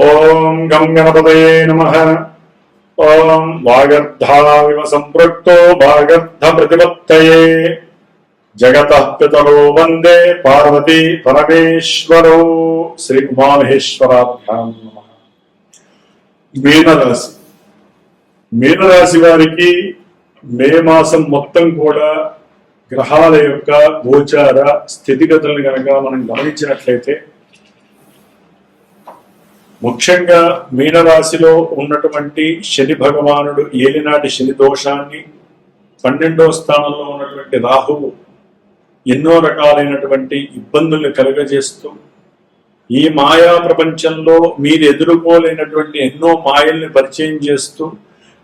ఓం గం గణపతయే నమః. ఓం వాగర్ధావివ సంపృక్తో వాగర్ధ ప్రతిపత్తయే జగతః పితరో వందే పార్వతీ పరమేశ్వరో. శ్రీ ఉమామహేశ్వరాభ్యాం నమః. మీనరాశి. మీనరాశి వారికి మే మాసం మొత్తం కూడా గ్రహాల యొక్క గోచార స్థితిగతులను కనుక మనం గమనించినట్లయితే, ముఖ్యంగా మీనరాశిలో ఉన్నటువంటి శని భగవానుడు ఏలినాటి శని దోషాన్ని, 12వ స్థానంలో ఉన్నటువంటి రాహువు ఎన్నో రకాలైనటువంటి ఇబ్బందుల్ని కలుగజేస్తూ, ఈ మాయా ప్రపంచంలో మీరు ఎదుర్కోలేనటువంటి ఎన్నో మాయల్ని పరిచయం చేస్తూ,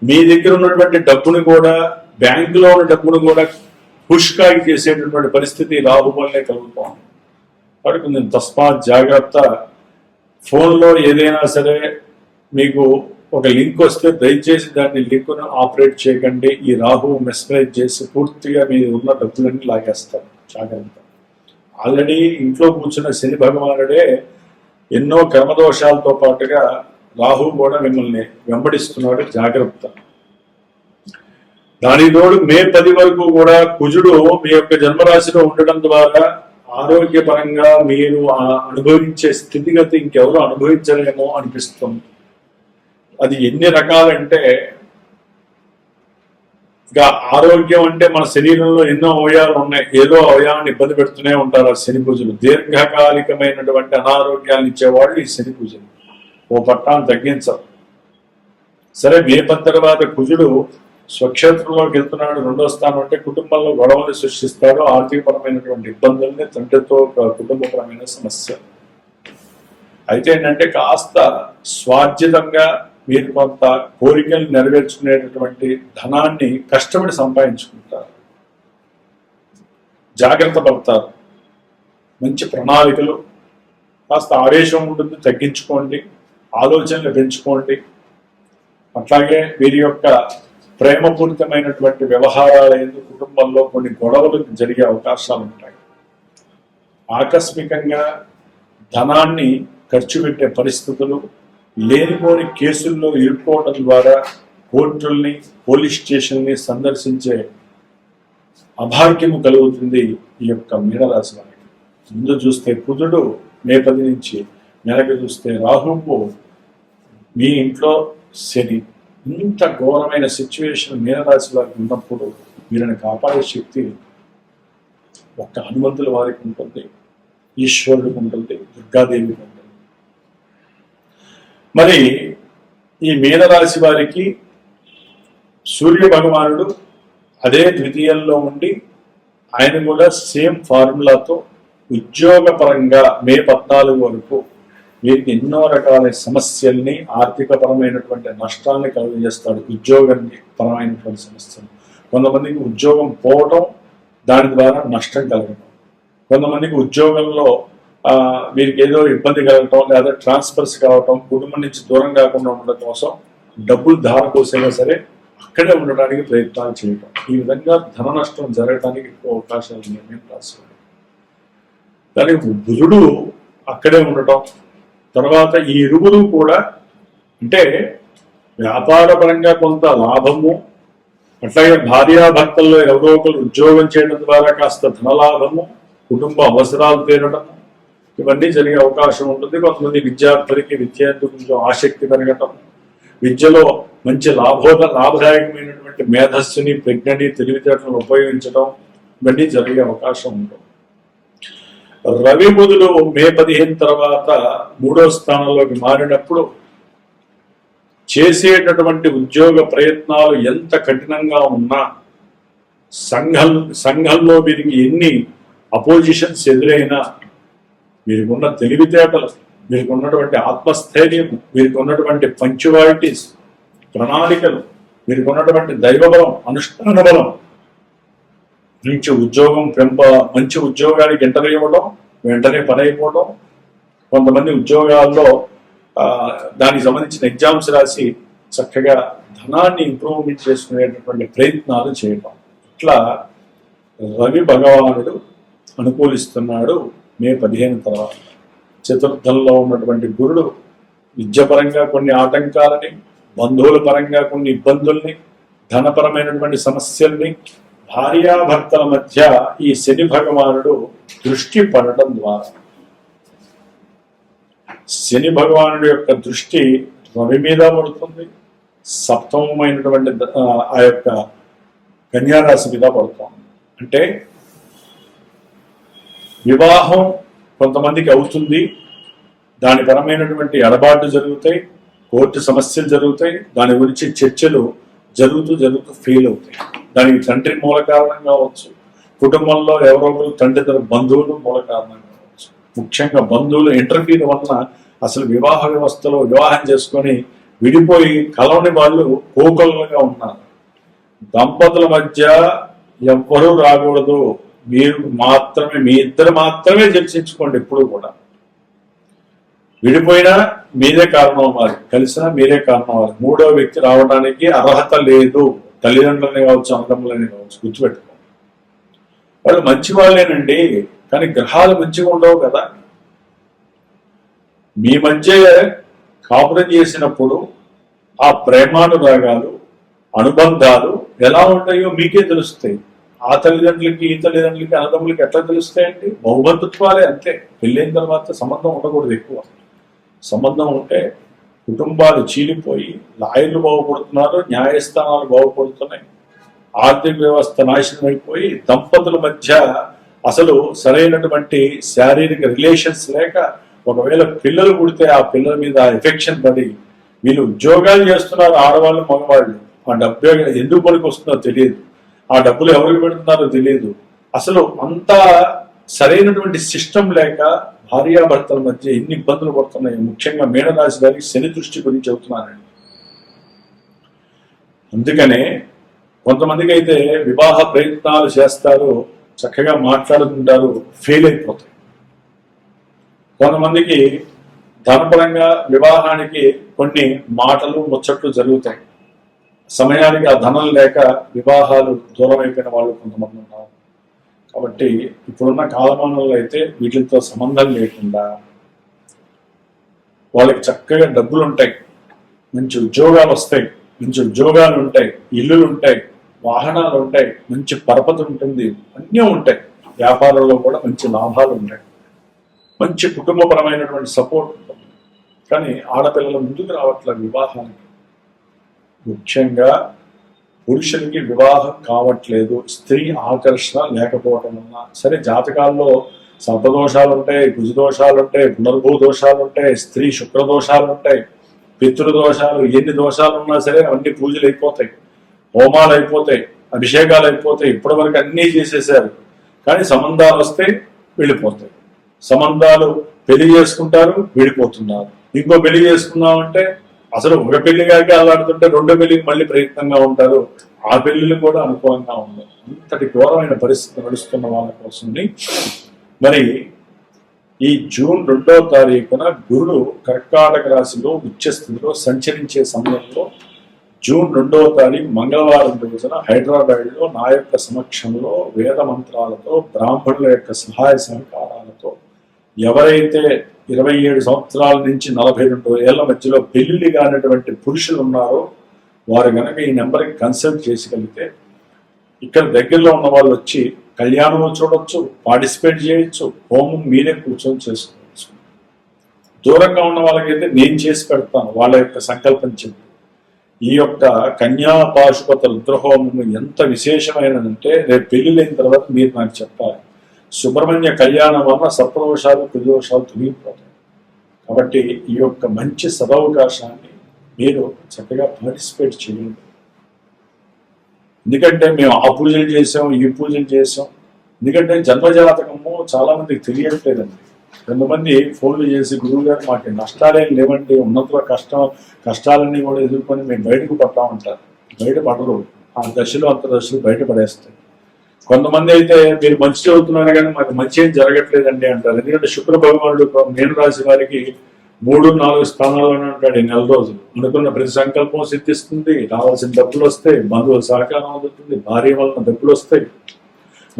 మీ దగ్గర ఉన్నటువంటి డబ్బును కూడా, బ్యాంకులో ఉన్న డబ్బును కూడా పుష్కాగి చేసేటటువంటి పరిస్థితి రాహు వల్లే కలుగుతాం. కాబట్టి కొంచెం తస్మాత్ జాగ్రత్త. ఫోన్లో ఏదైనా సరే మీకు ఒక లింక్ వస్తే దయచేసి దాన్ని లింక్ను ఆపరేట్ చేయకండి. ఈ రాహువు మెస్మరైజ్ చేసి పూర్తిగా మీరు ఉన్న డబ్బులన్నీ లాగేస్తారు. జాగ్రత్త. ఆల్రెడీ ఇంట్లో కూర్చున్న శని భగవానుడే ఎన్నో కర్మదోషాలతో పాటుగా రాహువు కూడా మిమ్మల్ని వెంబడిస్తున్నాడు. జాగ్రత్త. దాని తోడు మే 10 వరకు కూడా కుజుడు మీ యొక్క జన్మరాశిలో ఉండడం ద్వారా ఆరోగ్యపరంగా మీరు అనుభవించే స్థితిగతి ఇంకెవరూ అనుభవించలేమో అనిపిస్తుంది. అది ఎన్ని రకాలంటే, ఇంకా ఆరోగ్యం అంటే మన శరీరంలో ఎన్నో అవయవాలు ఉన్నాయి. ఏదో అవయవాన్ని ఇబ్బంది పెడుతూనే ఉంటారు ఆ శని పూజలు. దీర్ఘకాలికమైనటువంటి అనారోగ్యాలను ఇచ్చేవాళ్ళు ఈ శని పూజలు. ఓ పట్టాన్ని తగ్గించరు. సరే, మే 10 తర్వాత కుజుడు స్వక్షేత్రంలోకి వెళ్తున్నాడు. 2వ స్థానం అంటే కుటుంబంలో గొడవలు సృష్టిస్తాడు. ఆర్థికపరమైనటువంటి ఇబ్బందుల్ని, తండ్రితో కుటుంబపరమైన సమస్య. అయితే ఏంటంటే, కాస్త స్వార్జితంగా మీరు కొంత కోరికలు నెరవేర్చుకునేటటువంటి ధనాన్ని కష్టపడి సంపాదించుకుంటారు. జాగ్రత్త పడతారు. మంచి ప్రణాళికలు. కాస్త ఆవేశం ఉంటుంది, తగ్గించుకోండి. ఆలోచనలు పెంచుకోండి. అట్లాగే వీరి యొక్క ప్రేమపూరితమైనటువంటి వ్యవహారాలైన కుటుంబంలో కొన్ని గొడవలు జరిగే అవకాశాలు ఉంటాయి. ఆకస్మికంగా ధనాన్ని ఖర్చు పెట్టే పరిస్థితులు, లేనిపోని కేసుల్లో ఇరుక్కోవడం ద్వారా కోర్టుల్ని, పోలీస్ స్టేషన్ని సందర్శించే అభాగ్యము కలుగుతుంది ఈ యొక్క మీనరాశి వారికి. ముందు చూస్తే కుజుడు మే 10 నుంచి, వెనక చూస్తే రాహువు, మీ ఇంట్లో శని. ఇంత ఘోరమైన సిచ్యువేషన్ మీనరాశి వారికి ఉన్నప్పుడు వీరిని కాపాడే శక్తి ఒక్క హనుమంతుల వారికి ఉంటుంది, ఈశ్వరుడికి ఉంటుంది, దుర్గాదేవికి ఉంటుంది. మరి ఈ మీనరాశి వారికి సూర్య భగవానుడు అదే ద్వితీయంలో ఉండి, ఆయన కూడా సేమ్ ఫార్ములాతో ఉద్యోగపరంగా మే 14 వరకు వీరికి ఎన్నో రకాల సమస్యల్ని, ఆర్థికపరమైనటువంటి నష్టాన్ని కలుగజేస్తాడు. ఉద్యోగం పరమైనటువంటి సమస్యలు. కొంతమందికి ఉద్యోగం పోవటం, దాని ద్వారా నష్టం కలగటం. కొంతమందికి ఉద్యోగంలో వీరికి ఏదో ఇబ్బంది కలగటం, లేదా ట్రాన్స్ఫర్స్ కావటం, కుటుంబం నుంచి దూరం కాకుండా ఉండడం కోసం డబ్బులు ధారపోసైనా సరే అక్కడే ఉండటానికి ప్రయత్నాలు చేయటం. ఈ విధంగా ధన నష్టం జరగడానికి ఎక్కువ అవకాశాలు ఉన్నాయి రాసుకోండి. దానికి బుధుడు అక్కడే ఉండటం, తర్వాత ఈ ఇరువురు కూడా అంటే వ్యాపారపరంగా కొంత లాభము, అట్లాగే భార్యాభర్తల్లో ఎవరో ఒకరు ఉద్యోగం చేయడం ద్వారా కాస్త ధనలాభము, కుటుంబ అవసరాలు తీరడం, ఇవన్నీ జరిగే అవకాశం ఉంటుంది. కొంతమంది విద్యార్థులకి విద్యార్థి కొంచెం ఆసక్తి పెరగటం, విద్యలో మంచి లాభదాయకమైనటువంటి మేధస్సుని, ప్రజ్ఞని, తెలివితేటలను ఉపయోగించడం, ఇవన్నీ జరిగే అవకాశం ఉంటుంది. రవి బుధుడు మే 15 తర్వాత 3వ స్థానంలోకి మారినప్పుడు చేసేటటువంటి ఉద్యోగ ప్రయత్నాలు ఎంత కఠినంగా ఉన్నా, సంఘంలో వీరికి ఎన్ని అపోజిషన్స్ ఎదురైనా, వీరికి ఉన్న తెలివితేటలు, వీరికి ఉన్నటువంటి ఆత్మస్థైర్యం, వీరికి ఉన్నటువంటి పంక్చువాలిటీస్, ప్రణాళికలు, వీరికి ఉన్నటువంటి దైవబలం, అనుష్ఠాన బలం నుంచి ఉద్యోగం మంచి ఉద్యోగానికి ఇంటర్వ్యూ ఇవ్వడం, వెంటనే పని అయిపోవడం. కొంతమంది ఉద్యోగాల్లో దానికి సంబంధించిన ఎగ్జామ్స్ రాసి చక్కగా ధనాన్ని ఇంప్రూవ్మెంట్ చేసుకునేటటువంటి ప్రయత్నాలు చేయడం. ఇట్లా రవి భగవానుడు అనుకూలిస్తున్నాడు మే 15 తర్వాత. చతుర్థంలో ఉన్నటువంటి గురుడు విద్యాపరంగా కొన్ని ఆటంకాలని, బంధువుల పరంగా కొన్ని ఇబ్బందుల్ని, ధనపరమైనటువంటి సమస్యల్ని, భార్యాభర్తల మధ్య ఈ శని భగవానుడు దృష్టి పడటం ద్వారా, శని భగవానుడి యొక్క దృష్టి రవి మీద పడుతుంది, సప్తమమైనటువంటి ఆ యొక్క కన్యారాశి మీద పడుతుంది. అంటే వివాహం కొంతమందికి అవుతుంది, దాని పరమైనటువంటి ఎడబాట్లు జరుగుతాయి, కోర్టు సమస్యలు జరుగుతాయి, దాని గురించి చర్చలు జరుగుతూ ఫెయిల్ అవుతాయి. దానికి తండ్రి మూల కారణం కావచ్చు, కుటుంబంలో ఎవరో ఒకరు తండ్రి తన బంధువులు మూల కారణం కావచ్చు. ముఖ్యంగా బంధువులు ఇంటర్ఫీర్ వలన అసలు వివాహ వ్యవస్థలో వివాహం చేసుకొని విడిపోయి కలవని వాళ్ళు కోకొల్లగా ఉన్నారు. దంపతుల మధ్య ఎవ్వరూ రాకూడదు, మీరు మాత్రమే, మీ ఇద్దరు మాత్రమే చర్చించుకోండి. ఎప్పుడు కూడా విడిపోయినా మీరే కారణం అవ్వాలి, కలిసినా మీరే కారణం అవ్వాలి. మూడో వ్యక్తి రావడానికి అర్హత లేదు. తల్లిదండ్రులని కావచ్చు, అన్నదమ్ములని కావచ్చు, గుర్తుపెట్టుకోండి. వాళ్ళు మంచి వాళ్ళేనండి, కానీ గ్రహాలు మంచిగా ఉండవు కదా. మీ మధ్య కాపురం చేసినప్పుడు ఆ ప్రేమానురాగాలు, అనుబంధాలు ఎలా ఉంటాయో మీకే తెలుస్తాయి. ఆ తల్లిదండ్రులకి, ఈ తల్లిదండ్రులకి, అన్నదమ్ములకి ఎట్లా తెలుస్తాయండి? బహుబంధుత్వాలే అంతే. పెళ్ళైన తర్వాత సంబంధం ఉండకూడదు ఎక్కువ. సంబంధం ఉంటే కుటుంబాలు చీలిపోయి లాయర్లు బాగుపడుతున్నారు, న్యాయస్థానాలు బాగుపడుతున్నాయి, ఆర్థిక వ్యవస్థ నాశనం అయిపోయి దంపతుల మధ్య అసలు సరైనటువంటి శారీరక రిలేషన్స్ లేక, ఒకవేళ పిల్లలు పుడితే ఆ పిల్లల మీద ఎఫెక్షన్ పడి వీళ్ళు ఉద్యోగాలు చేస్తున్నారు, ఆడవాళ్ళు మగవాళ్ళు. ఆ డబ్బు ఎందుకు పనికి వస్తుందో తెలియదు, ఆ డబ్బులు ఎవరికి పెడుతున్నారో తెలియదు. అసలు అంతా సరైనటువంటి సిస్టమ్ లేక భార్యాభర్తల మధ్య ఎన్ని ఇబ్బందులు పడుతున్నాయి. ముఖ్యంగా మీనరాశి గారికి శని దృష్టి గురించి చెబుతున్నానండి. అందుకనే కొంతమందికి అయితే వివాహ ప్రయత్నాలు చేస్తారు, చక్కగా మాట్లాడుకుంటారు, ఫెయిల్ అయిపోతాయి. కొంతమందికి ధనపరంగా వివాహానికి కొన్ని మాటలు ముచ్చట్లు జరుగుతాయి, సమయానికి ఆ ధనం లేక వివాహాలు దూరం అయిపోయిన వాళ్ళు కొంతమంది ఉన్నారు. కాబట్టి ఇప్పుడున్న కాలమానంలో అయితే వీటితో సంబంధం లేకుండా వాళ్ళకి చక్కగా డబ్బులు ఉంటాయి, మంచి ఉద్యోగాలు వస్తాయి, మంచి ఉద్యోగాలు ఉంటాయి, ఇల్లులు ఉంటాయి, వాహనాలు ఉంటాయి, మంచి పరపతి ఉంటుంది, అన్నీ ఉంటాయి. వ్యాపారంలో కూడా మంచి లాభాలు ఉంటాయి, మంచి కుటుంబపరమైనటువంటి సపోర్ట్ ఉంటుంది. కానీ ఆడపిల్లలు ముందుకు రావట్లేదు వివాహానికి. ముఖ్యంగా పురుషులకి వివాహం కావట్లేదు, స్త్రీ ఆకర్షణ లేకపోవటం వల్ల. సరే, జాతకాల్లో సర్పదోషాలు ఉంటాయి, కుజదోషాలు ఉంటాయి, పునర్భూ దోషాలు ఉంటాయి, స్త్రీ శుక్రదోషాలు ఉంటాయి, పితృదోషాలు, ఎన్ని దోషాలు ఉన్నా సరే అవన్నీ పూజలు అయిపోతాయి, హోమాలు అయిపోతాయి, అభిషేకాలు అయిపోతాయి. ఇప్పటి వరకు అన్నీ చేసేసారు, కానీ సంబంధాలు వస్తే వెళ్ళిపోతాయి. సంబంధాలు పెళ్లి చేసుకుంటారు, విడిపోతున్నారు. ఇంకో పెళ్లి చేసుకుందామంటే అసలు ఒక పెళ్లి కాక అలాడుతుంటే రెండో పెళ్లికి మళ్ళీ ప్రయత్నంగా ఉంటారు. ఆ పెళ్లిళ్ళు కూడా అనుకూలంగా ఉండవు. అంతటి ఘోరమైన పరిస్థితి నడుస్తున్న వాళ్ళ కోసంని మరి ఈ జూన్ 2వ తారీఖున గురుడు కర్కాటక రాశిలో ఉచ్చస్థితిలో సంచరించే సమయంలో జూన్ 2వ తారీఖు మంగళవారం రోజున హైదరాబాద్లో నా యొక్క సమక్షంలో వేద మంత్రాలతో, బ్రాహ్మణుల యొక్క సహాయ సహకారాలతో ఎవరైతే 27 సంవత్సరాల నుంచి 42 ఏళ్ల మధ్యలో పెళ్లి కానటువంటి పురుషులు ఉన్నారో వారు కనుక ఈ నెంబర్కి కన్సల్ట్ చేసిగలిగితే ఇక్కడ దగ్గరలో ఉన్న వాళ్ళు వచ్చి కళ్యాణం చూడొచ్చు, పార్టిసిపేట్ చేయొచ్చు, హోమం మీరే కూర్చొని చేసుకోవచ్చు. దూరంగా ఉన్న వాళ్ళకైతే నేను చేసి పెడతాను, వాళ్ళ యొక్క సంకల్పం చెప్పి. ఈ యొక్క కన్యా పాశుపత రుద్రహోమము ఎంత విశేషమైనదంటే రేపు పెళ్లి లేని తర్వాత మీరు నాకు చెప్పాలి. సుబ్రహ్మణ్య కళ్యాణం వల్ల సర్పదోషాలు, కుదోషాలు తొలగిపోతాయి. కాబట్టి ఈ యొక్క మంచి సదవకాశాన్ని మీరు చక్కగా పార్టిసిపేట్ చేయండి. ఎందుకంటే మేము ఆ పూజలు చేసాం, ఈ పూజలు చేసాం. ఎందుకంటే జన్మజాతకము చాలా మందికి తెలియట్లేదండి. కొంతమంది ఫోన్లు చేసి గురువు గారు మాకు నష్టాలేం లేవండి, ఉన్నతుల కష్టాలన్నీ కూడా ఎదుర్కొని మేము బయటకు పడతా ఉంటారు. బయటపడరు, ఆ దశలు అంతర్దశలు బయటపడేస్తాయి. కొంతమంది అయితే మీరు మంచి చదువుతున్నారు కానీ మాకు మంచి ఏం జరగట్లేదండి అంటారు. ఎందుకంటే శుక్ర భగవానుడు మీనరాశి వారికి 3-4 స్థానాల్లోనే ఉంటాడు ఈ నెల రోజులు. అనుకున్న ప్రతి సంకల్పం సిద్ధిస్తుంది, రావాల్సిన డబ్బులు వస్తాయి, బంధువుల సహకారం అందుతుంది, భార్య వలన డబ్బులు వస్తాయి,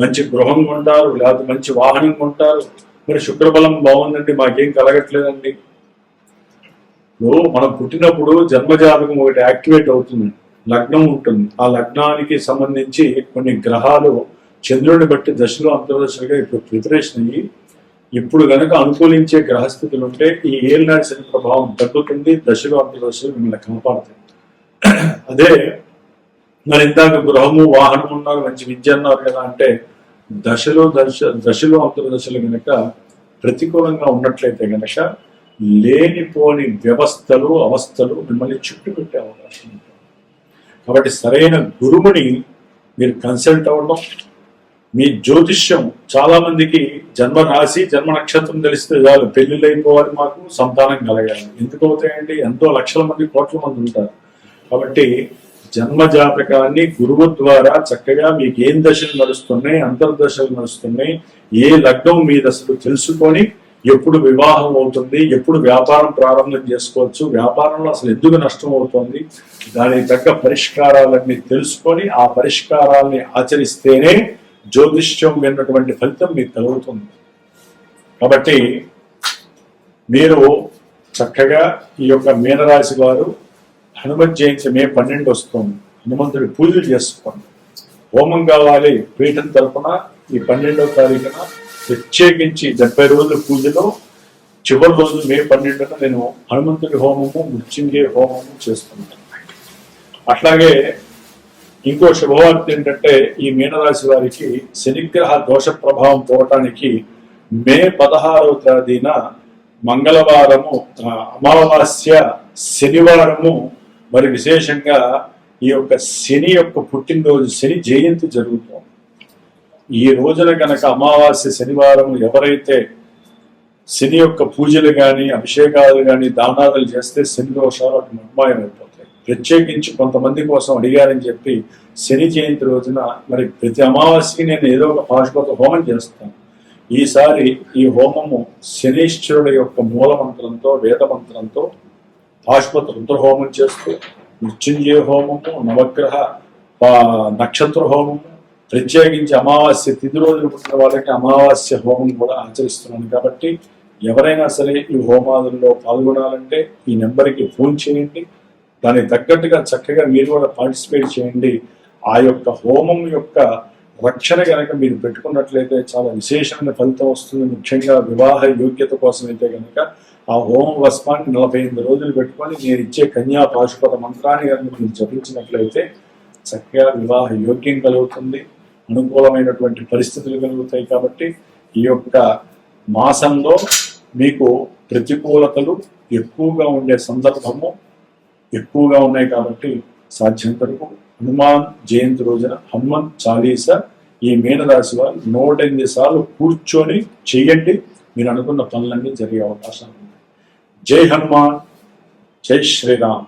మంచి గృహం కొంటారు, లేకపోతే మంచి వాహనం కొంటారు. మరి శుక్రబలం బాగుందండి, మాకేం కలగట్లేదండి. మనం పుట్టినప్పుడు జన్మజాతకం ఒకటి యాక్టివేట్ అవుతుంది, లగ్నం ఉంటుంది. ఆ లగ్నానికి సంబంధించి కొన్ని గ్రహాలు చంద్రుడిని బట్టి దశలు అంతర్దశలుగా ఇప్పుడు ప్రిపరేషన్ అయ్యి, ఇప్పుడు గనక అనుకూలించే గ్రహస్థితులు ఉంటే ఈ ఏలినాటి శని ప్రభావం తగ్గుతుంది, దశలు అంతర్దశలు మిమ్మల్ని కాపాడుతాయి. అదే మరి ఇందాక గృహము వాహనం ఉన్నారు, మంచి విద్య అన్నారు కదా అంటే, దశలు అంతర్దశలు గనక ప్రతికూలంగా ఉన్నట్లయితే గనక లేనిపోని వ్యవస్థలు అవస్థలు మిమ్మల్ని చుట్టుపెట్టే అవకాశం ఉంటుంది. కాబట్టి సరైన గురువుని మీరు కన్సల్ట్ అవ్వడం, మీ జ్యోతిష్యం, చాలా మందికి జన్మ రాశి జన్మ నక్షత్రం తెలిస్తే చాలు, పెళ్లిళ్ళు అయిపోవాలి, మాకు సంతానం కలగాలి. ఎందుకు అవుతాయండి? ఎంతో లక్షల మంది కోట్ల మంది ఉంటారు. కాబట్టి జన్మ జాతకాన్ని గురువు ద్వారా చక్కగా మీకు ఏం దశలు నడుస్తున్నాయి, అంతర్దశలు నడుస్తున్నాయి, ఏ లగ్నం మీ దశలు తెలుసుకొని ఎప్పుడు వివాహం అవుతుంది, ఎప్పుడు వ్యాపారం ప్రారంభం చేసుకోవచ్చు, వ్యాపారంలో అసలు ఎందుకు నష్టం అవుతుంది, దానికి తగ్గ పరిష్కారాలన్నీ తెలుసుకొని ఆ పరిష్కారాలని ఆచరిస్తేనే జ్యోతిష్యం విన్నటువంటి ఫలితం మీకు కలుగుతుంది. కాబట్టి మీరు చక్కగా ఈ యొక్క మీనరాశి వారు హనుమత్ జయంతి మే 12 వస్తుంది, హనుమంతుడి పూజలు చేసుకోండి. హోమం కావాలి పీఠం తరపున ఈ 12వ తారీఖున ప్రత్యేకించి 70 రోజుల పూజలో చివరి రోజు మే 12న నేను హనుమంతుడి హోమము, మృత్యుంజయ హోమము చేస్తున్నాను. అట్లాగే ఇంకో శుభవార్త ఏంటంటే, ఈ మీనరాశి వారికి శనిగ్రహ దోష ప్రభావం పోవటానికి మే 16వ తేదీన మంగళవారము, అమావాస్య శనివారము, మరి విశేషంగా ఈ యొక్క శని యొక్క పుట్టినరోజు, శని జయంతి జరుగుతుంది. ఈ రోజున కనుక అమావాస్య శనివారం ఎవరైతే శని యొక్క పూజలు కానీ అభిషేకాలు కానీ దానాలు చేస్తే శని దోషాలు అటు నిర్మాయం అయిపోతాయి. ప్రత్యేకించి కొంతమంది కోసం అడిగారని చెప్పి శని జయంతి రోజున మరి ప్రతి అమావాస్యకి నేను ఏదో ఒక పాశుపత హోమం చేస్తాను. ఈసారి ఈ హోమము శనీశ్వరుడు యొక్క మూల మంత్రంతో, వేద మంత్రంతో పాశుపత రుద్ర హోమం చేస్తూ, మృత్యుంజయ హోమము, నవగ్రహ నక్షత్ర హోమము, ప్రత్యేకించి అమావాస్య తిథి రోజులు పుట్టిన వాళ్ళకి అమావాస్య హోమం కూడా ఆచరిస్తున్నాను. కాబట్టి ఎవరైనా సరే ఈ హోమాదుల్లో పాల్గొనాలంటే ఈ నెంబర్కి ఫోన్ చేయండి, దానికి తగ్గట్టుగా చక్కగా మీరు కూడా పార్టిసిపేట్ చేయండి. ఆ యొక్క హోమం యొక్క రక్షణ కనుక మీరు పెట్టుకున్నట్లయితే చాలా విశేషమైన ఫలితం వస్తుంది. ముఖ్యంగా వివాహ యోగ్యత కోసం అయితే కనుక ఆ హోమ వస్మాన్ని 45 రోజులు పెట్టుకొని నేను ఇచ్చే కన్యా పాశుపత మంత్రాన్ని కనుక మీరు జపించినట్లయితే చక్కగా వివాహ యోగ్యం కలుగుతుంది, అనుకూలమైనటువంటి పరిస్థితులు కలుగుతాయి. కాబట్టి ఈ యొక్క మాసంలో మీకు ప్రతికూలతలు ఎక్కువగా ఉండే సందర్భము ఎక్కువగా ఉన్నాయి. కాబట్టి సాధ్యంత వరకు హనుమాన్ జయంతి రోజున హనుమాన్ చాలీసా ఈ మీనరాశి వారు 108 సార్లు కూర్చొని చెయ్యండి, మీరు అనుకున్న పనులన్నీ జరిగే అవకాశం ఉంది. జై హనుమాన్, జై శ్రీరామ్.